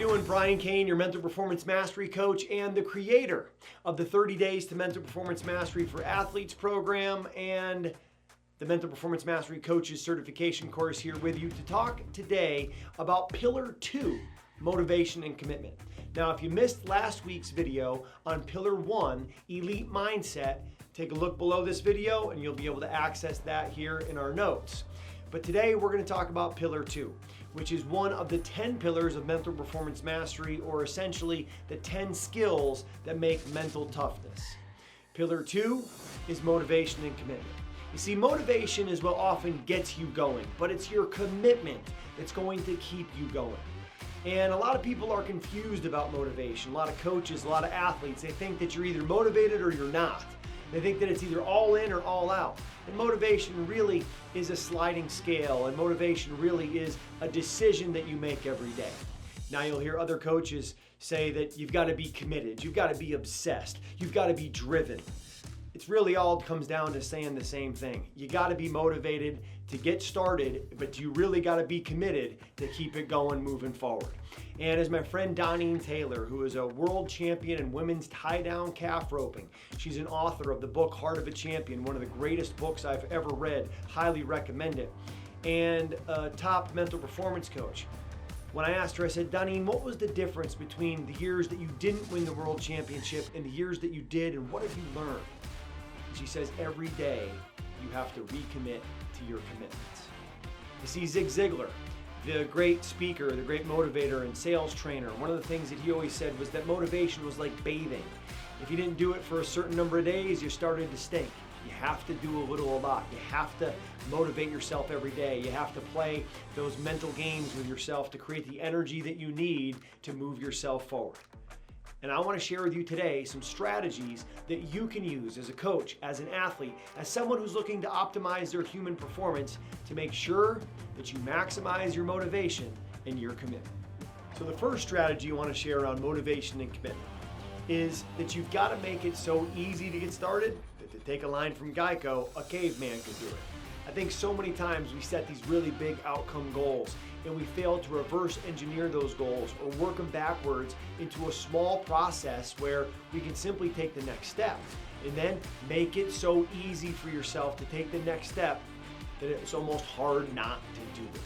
you doing? Brian Cain, your Mental Performance Mastery Coach and the creator of the 30 Days to Mental Performance Mastery for Athletes program and the Mental Performance Mastery Coaches certification course, here with you to talk today about Pillar 2, motivation and commitment. Now, if you missed last week's video on Pillar 1, Elite Mindset, take a look below this video and you'll be able to access that here in our notes. But today we're going to talk about Pillar 2, which is one of the 10 pillars of mental performance mastery, or essentially the 10 skills that make mental toughness. Pillar 2 is motivation and commitment. You see, motivation is what often gets you going, but it's your commitment that's going to keep you going. And a lot of people are confused about motivation. A lot of coaches, a lot of athletes, they think that you're either motivated or you're not. They think that it's either all in or all out. And motivation really is a sliding scale, and motivation really is a decision that you make every day. Now, you'll hear other coaches say that you've got to be committed, you've got to be obsessed, you've got to be driven. It's really all comes down to saying the same thing. You got to be motivated to get started, but you really got to be committed to keep it going, moving forward. And as my friend Donnie Taylor, who is a world champion in women's tie-down calf roping, she's an author of the book Heart of a Champion, one of the greatest books I've ever read, highly recommend it, and a top mental performance coach. When I asked her, I said, Donnie, what was the difference between the years that you didn't win the world championship and the years that you did, and what have you learned? She says, every day you have to recommit to your commitments. You see, Zig Ziglar, the great speaker, the great motivator and sales trainer, one of the things that he always said was that motivation was like bathing. If you didn't do it for a certain number of days, you started to stink. You have to do a little, a lot. You have to motivate yourself every day. You have to play those mental games with yourself to create the energy that you need to move yourself forward. And I want to share with you today some strategies that you can use as a coach, as an athlete, as someone who's looking to optimize their human performance to make sure that you maximize your motivation and your commitment. So the first strategy I want to share around motivation and commitment is that you've got to make it so easy to get started that, to take a line from Geico, a caveman could do it. I think so many times we set these really big outcome goals and we fail to reverse engineer those goals or work them backwards into a small process where we can simply take the next step and then make it so easy for yourself to take the next step that it's almost hard not to do it.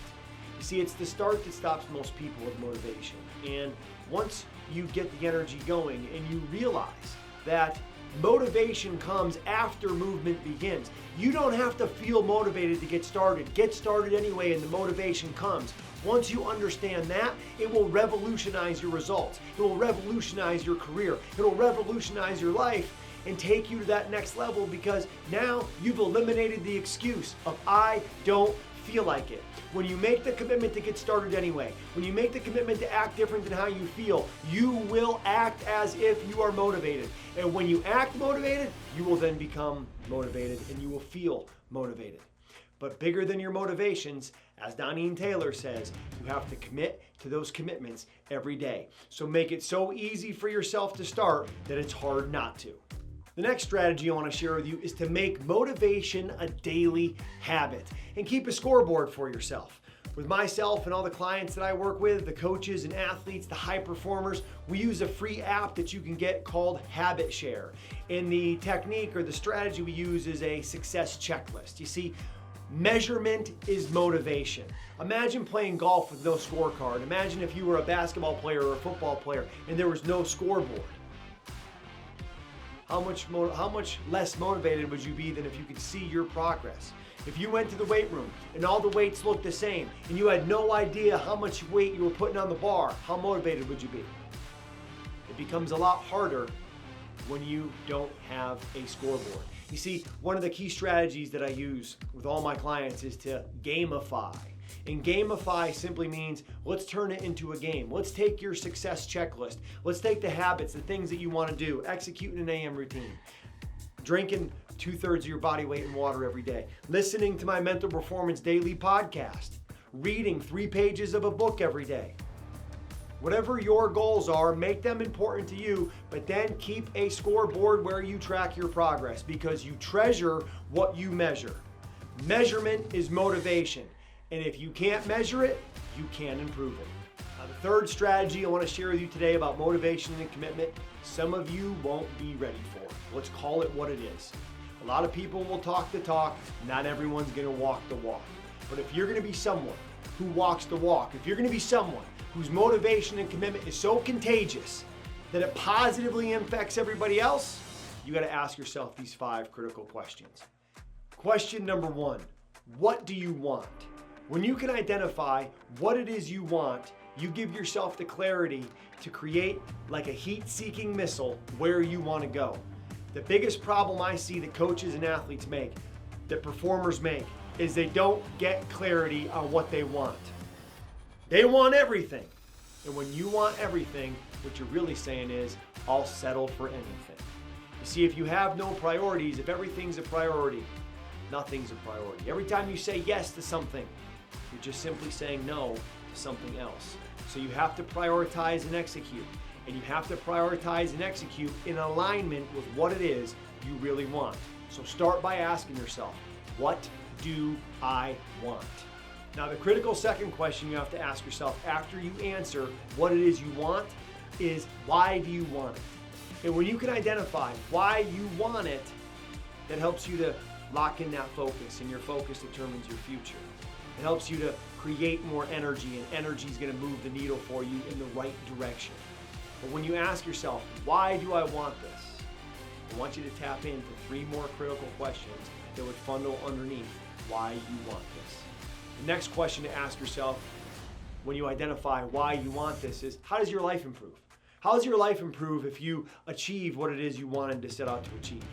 You see, it's the start that stops most people with motivation. And once you get the energy going and you realize that motivation comes after movement begins. You don't have to feel motivated to get started. Get started anyway and the motivation comes. Once you understand that, it will revolutionize your results. It will revolutionize your career. It will revolutionize your life and take you to that next level, because now you've eliminated the excuse of I don't feel like it. When you make the commitment to get started anyway, when you make the commitment to act different than how you feel, you will act as if you are motivated. And when you act motivated, you will then become motivated and you will feel motivated. But bigger than your motivations, as Donnie Taylor says, you have to commit to those commitments every day. So make it so easy for yourself to start that it's hard not to. The next strategy I want to share with you is to make motivation a daily habit and keep a scoreboard for yourself. With myself and all the clients that I work with, the coaches and athletes, the high performers, we use a free app that you can get called Habit Share. And the technique or the strategy we use is a success checklist. You see, measurement is motivation. Imagine playing golf with no scorecard. Imagine if you were a basketball player or a football player and there was no scoreboard. How much less motivated would you be than if you could see your progress? If you went to the weight room and all the weights looked the same and you had no idea how much weight you were putting on the bar, how motivated would you be? It becomes a lot harder when you don't have a scoreboard. You see, one of the key strategies that I use with all my clients is to gamify. And gamify simply means let's turn it into a game. Let's take your success checklist. Let's take the habits, the things that you want to do, executing an AM routine, drinking 2/3 of your body weight in water every day, listening to my Mental Performance Daily podcast, reading 3 pages of a book every day. Whatever your goals are, make them important to you, but then keep a scoreboard where you track your progress, because you treasure what you measure. Measurement is motivation. And if you can't measure it, you can't improve it. Now, the third strategy I want to share with you today about motivation and commitment, some of you won't be ready for. Let's call it what it is. A lot of people will talk the talk, not everyone's going to walk the walk. But if you're going to be someone who walks the walk, if you're going to be someone whose motivation and commitment is so contagious that it positively affects everybody else, you got to ask yourself these 5 critical questions. Question number 1, what do you want? When you can identify what it is you want, you give yourself the clarity to create like a heat-seeking missile where you want to go. The biggest problem I see that coaches and athletes make, that performers make, is they don't get clarity on what they want. They want everything. And when you want everything, what you're really saying is, I'll settle for anything. You see, if you have no priorities, if everything's a priority, nothing's a priority. Every time you say yes to something, you're just simply saying no to something else. So you have to prioritize and execute. And you have to prioritize and execute in alignment with what it is you really want. So start by asking yourself, what do I want? Now, the critical second question you have to ask yourself after you answer what it is you want is, why do you want it? And when you can identify why you want it, that helps you to lock in that focus, and your focus determines your future. It helps you to create more energy, and energy is going to move the needle for you in the right direction. But when you ask yourself, why do I want this? I want you to tap into 3 more critical questions that would funnel underneath why you want this. The next question to ask yourself when you identify why you want this is, how does your life improve? How does your life improve if you achieve what it is you wanted to set out to achieve?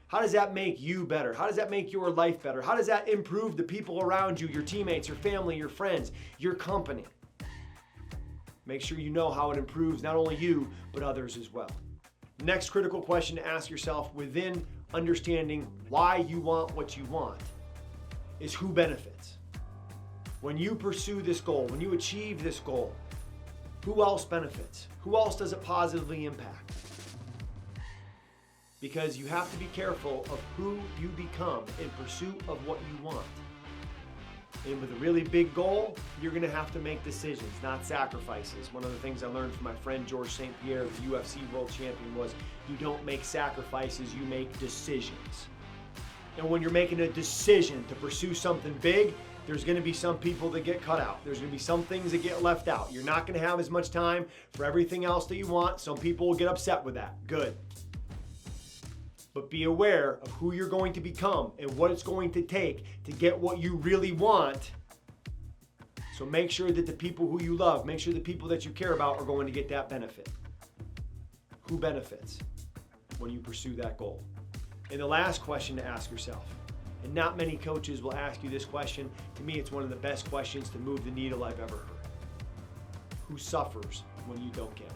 How does that make you better? How does that make your life better? How does that improve the people around you, your teammates, your family, your friends, your company? Make sure you know how it improves not only you, but others as well. Next critical question to ask yourself within understanding why you want what you want is, who benefits? When you pursue this goal, when you achieve this goal, who else benefits? Who else does it positively impact? Because you have to be careful of who you become in pursuit of what you want. And with a really big goal, you're going to have to make decisions, not sacrifices. One of the things I learned from my friend George St. Pierre, the UFC world champion, was you don't make sacrifices, you make decisions. And when you're making a decision to pursue something big, there's going to be some people that get cut out. There's going to be some things that get left out. You're not going to have as much time for everything else that you want. Some people will get upset with that. Good. But be aware of who you're going to become and what it's going to take to get what you really want. So make sure that the people who you love, make sure the people that you care about are going to get that benefit. Who benefits when you pursue that goal? And the last question to ask yourself, and not many coaches will ask you this question, to me it's one of the best questions to move the needle I've ever heard. Who suffers when you don't get it?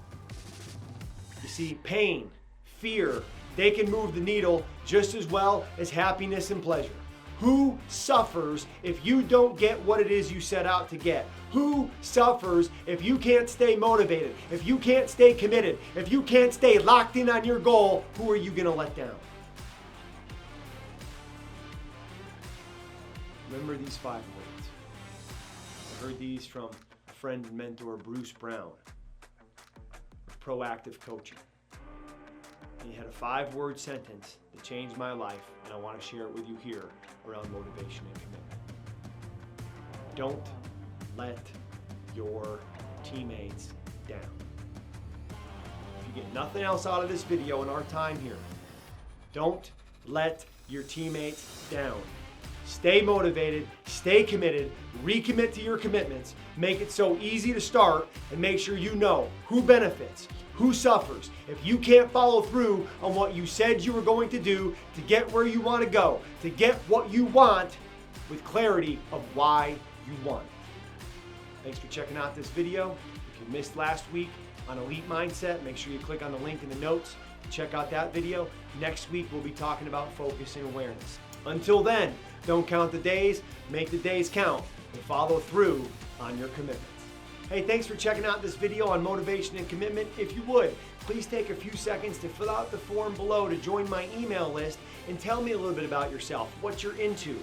You see, pain, fear, they can move the needle just as well as happiness and pleasure. Who suffers if you don't get what it is you set out to get? Who suffers if you can't stay motivated, if you can't stay committed, if you can't stay locked in on your goal? Who are you going to let down? Remember these 5 words. I heard these from a friend and mentor, Bruce Brown, proactive coaching. And he had a 5-word sentence that changed my life, and I want to share it with you here around motivation and commitment. Don't let your teammates down. If you get nothing else out of this video in our time here, don't let your teammates down. Stay motivated, stay committed, recommit to your commitments, make it so easy to start, and make sure you know who benefits, who suffers. If you can't follow through on what you said you were going to do to get where you want to go, to get what you want with clarity of why you want it. Thanks for checking out this video. If you missed last week on Elite Mindset, make sure you click on the link in the notes to check out that video. Next week, we'll be talking about focus and awareness. Until then, don't count the days, make the days count, and follow through on your commitments. Hey, thanks for checking out this video on motivation and commitment. If you would, please take a few seconds to fill out the form below to join my email list and tell me a little bit about yourself, what you're into.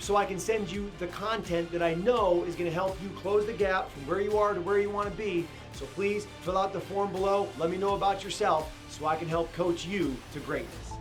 so I can send you the content that I know is going to help you close the gap from where you are to where you want to be. So please fill out the form below. Let me know about yourself so I can help coach you to greatness.